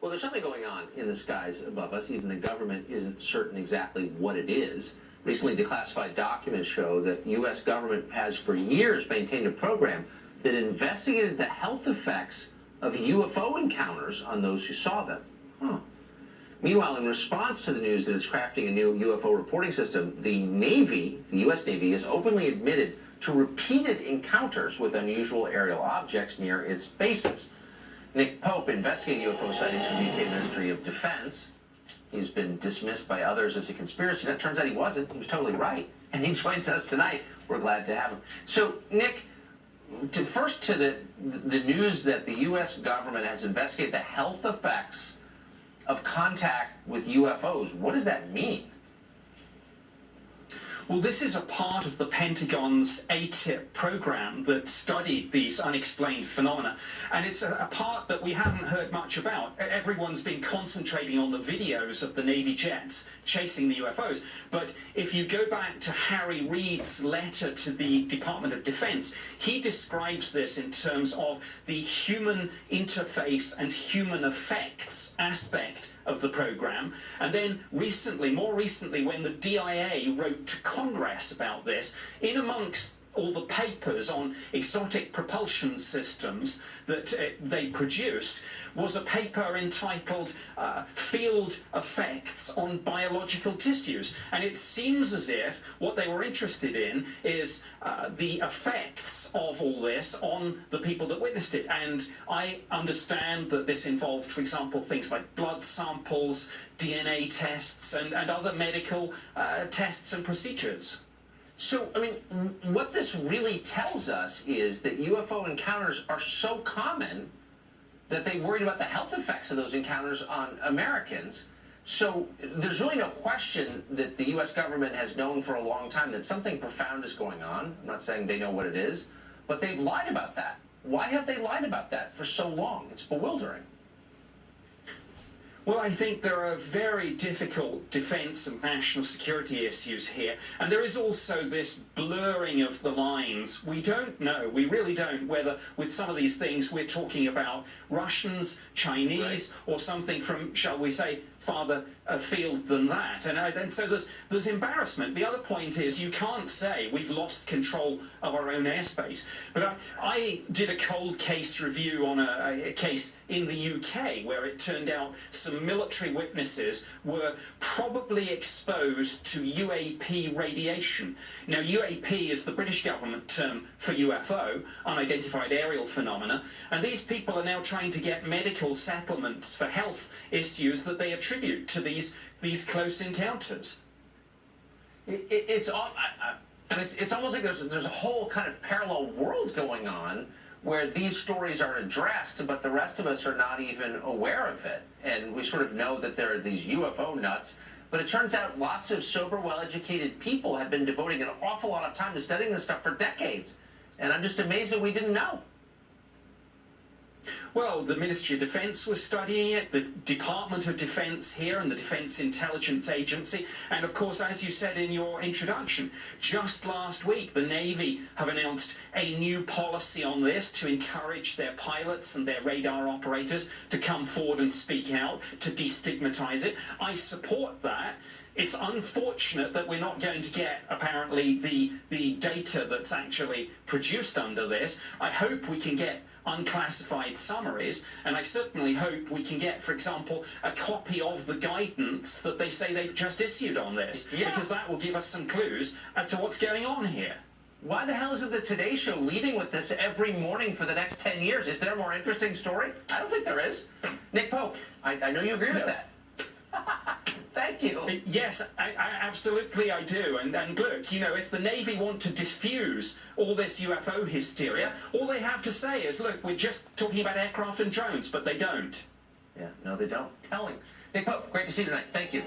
Well, there's something going on in the skies above us. Even the government isn't certain exactly what it is. Recently declassified documents show that U.S. government has for years maintained a program that investigated the health effects of UFO encounters on those who saw them. Meanwhile, in response to the news that it's crafting a new UFO reporting system, the Navy, the U.S. Navy, has openly admitted to repeated encounters with unusual aerial objects near its bases. Nick Pope investigated UFO sightings from the UK Ministry of Defense. He's been dismissed by others as a conspiracy. That turns out he wasn't. He was totally right. And he joins us tonight. We're glad to have him. So, Nick, first to the news that the U.S. government has investigated the health effects of contact with UFOs. What does that mean? Well, this is a part of the Pentagon's ATIP program that studied these unexplained phenomena. And it's a part that we haven't heard much about. Everyone's been concentrating on the videos of the Navy jets chasing the UFOs. But if you go back to Harry Reid's letter to the Department of Defense, he describes this in terms of the human interface and human effects aspect of the program. And then recently, more recently, when the DIA wrote to Congress about this, in amongst all the papers on exotic propulsion systems that they produced was a paper entitled Field Effects on Biological Tissues. And it seems as if what they were interested in is the effects of all this on the people that witnessed it. And I understand that this involved, for example, things like blood samples, DNA tests, and other medical tests and procedures. So, I mean, what this really tells us is that UFO encounters are so common that they worried about the health effects of those encounters on Americans. So there's really no question that the U.S. government has known for a long time that something profound is going on. I'm not saying they know what it is, but they've lied about that. Why have they lied about that for so long? It's bewildering. Well, I think there are very difficult defense and national security issues here. And there is also this blurring of the lines. We don't know, we really don't, whether with some of these things we're talking about Russians, Chinese, or something from, shall we say, farther afield than that. And so there's embarrassment. The other point is you can't say we've lost control of our own airspace. But I did a cold case review on a case in the UK where it turned out some military witnesses were probably exposed to UAP radiation. Now, UAP is the British government term for UFO, unidentified aerial phenomena, and these people are now trying to get medical settlements for health issues that they attribute to these close encounters. It's almost like there's a whole kind of parallel worlds going on where these stories are addressed, but the rest of us are not even aware of it. And we sort of know that there are these UFO nuts, but it turns out lots of sober, well-educated people have been devoting an awful lot of time to studying this stuff for decades. And I'm just amazed that we didn't know. Well, the Ministry of Defense was studying it, the Department of Defense here and the Defense Intelligence Agency, and of course, as you said in your introduction, just last week the Navy have announced a new policy on this to encourage their pilots and their radar operators to come forward and speak out, to destigmatize it. I support that. It's unfortunate that we're not going to get, apparently, the data that's actually produced under this. I hope we can get unclassified summaries, and I certainly hope we can get, for example, a copy of the guidance that they say they've just issued on this, because that will give us some clues as to what's going on here. Why the hell isn't the Today Show leading with this every morning for the next 10 years? Is there a more interesting story? I don't think there is. Nick Pope, I know you agree with that. Thank you. Yes, absolutely I do. And look, you know, if the Navy want to diffuse all this UFO hysteria, all they have to say is, look, we're just talking about aircraft and drones, but they don't. Yeah, no, they don't. Telling. Nick Pope, great to see you tonight. Thank you.